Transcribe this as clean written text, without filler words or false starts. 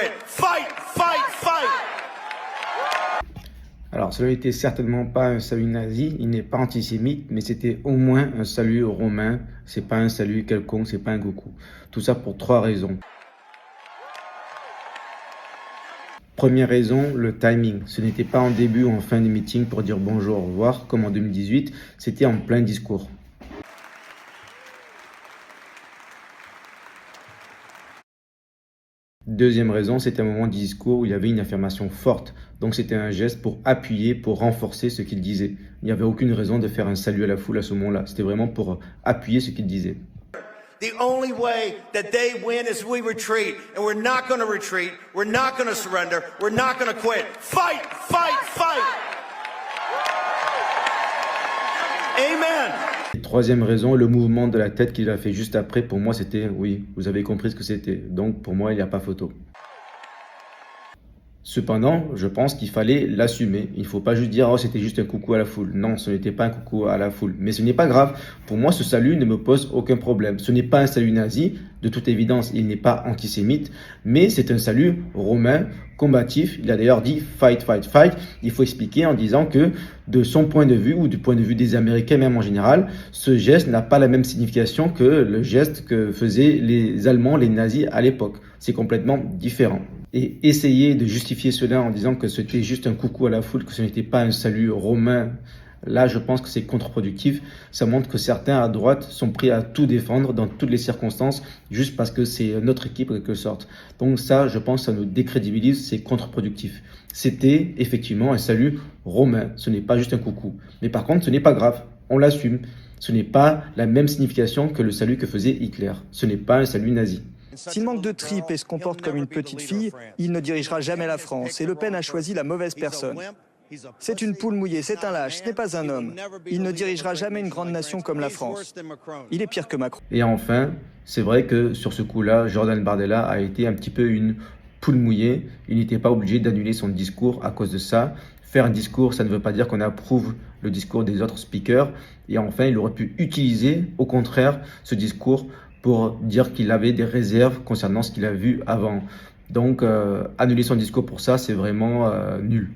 Fight, fight, fight! Alors, cela n'était certainement pas un salut nazi, il n'est pas antisémite, mais c'était au moins un salut romain. C'est pas un salut quelconque, c'est pas un coucou. Tout ça pour 3 raisons. Première raison, le timing. Ce n'était pas en début ou en fin de meeting pour dire bonjour, au revoir, comme en 2018, c'était en plein discours. Deuxième raison, c'était un moment du discours où il y avait une affirmation forte. Donc c'était un geste pour appuyer, pour renforcer ce qu'il disait. Il n'y avait aucune raison de faire un salut à la foule à ce moment-là. C'était vraiment pour appuyer ce qu'il disait. The only way that they win is we retreat, and we're not going to retreat, we're not going to surrender, we're not going to quit. Fight, fight, fight! Amen! Et troisième raison, le mouvement de la tête qu'il a fait juste après, pour moi c'était, oui, vous avez compris ce que c'était. Donc pour moi, il n'y a pas photo. Cependant, je pense qu'il fallait l'assumer. Il ne faut pas juste dire « Oh, c'était juste un coucou à la foule ». Non, ce n'était pas un coucou à la foule. Mais ce n'est pas grave. Pour moi, ce salut ne me pose aucun problème. Ce n'est pas un salut nazi. De toute évidence, il n'est pas antisémite. Mais c'est un salut romain, combatif. Il a d'ailleurs dit « fight, fight, fight ». Il faut expliquer en disant que de son point de vue, ou du point de vue des Américains même en général, ce geste n'a pas la même signification que le geste que faisaient les Allemands, les nazis à l'époque. C'est complètement différent. Et essayer de justifier cela en disant que c'était juste un coucou à la foule, que ce n'était pas un salut romain, là je pense que c'est contre-productif. Ça montre que certains à droite sont prêts à tout défendre dans toutes les circonstances, juste parce que c'est notre équipe en quelque sorte. Donc ça, je pense, ça nous décrédibilise, c'est contre-productif. C'était effectivement un salut romain, ce n'est pas juste un coucou. Mais par contre, ce n'est pas grave, on l'assume. Ce n'est pas la même signification que le salut que faisait Hitler. Ce n'est pas un salut nazi. S'il manque de tripes et se comporte comme une petite fille, il ne dirigera jamais la France. Et Le Pen a choisi la mauvaise personne. C'est une poule mouillée, c'est un lâche, ce n'est pas un homme. Il ne dirigera jamais une grande nation comme la France. Il est pire que Macron. Et enfin, c'est vrai que sur ce coup-là, Jordan Bardella a été un petit peu une poule mouillée. Il n'était pas obligé d'annuler son discours à cause de ça. Faire un discours, ça ne veut pas dire qu'on approuve le discours des autres speakers. Et enfin, il aurait pu utiliser, au contraire, ce discours pour dire qu'il avait des réserves concernant ce qu'il a vu avant. Donc, annuler son discours pour ça, c'est vraiment nul.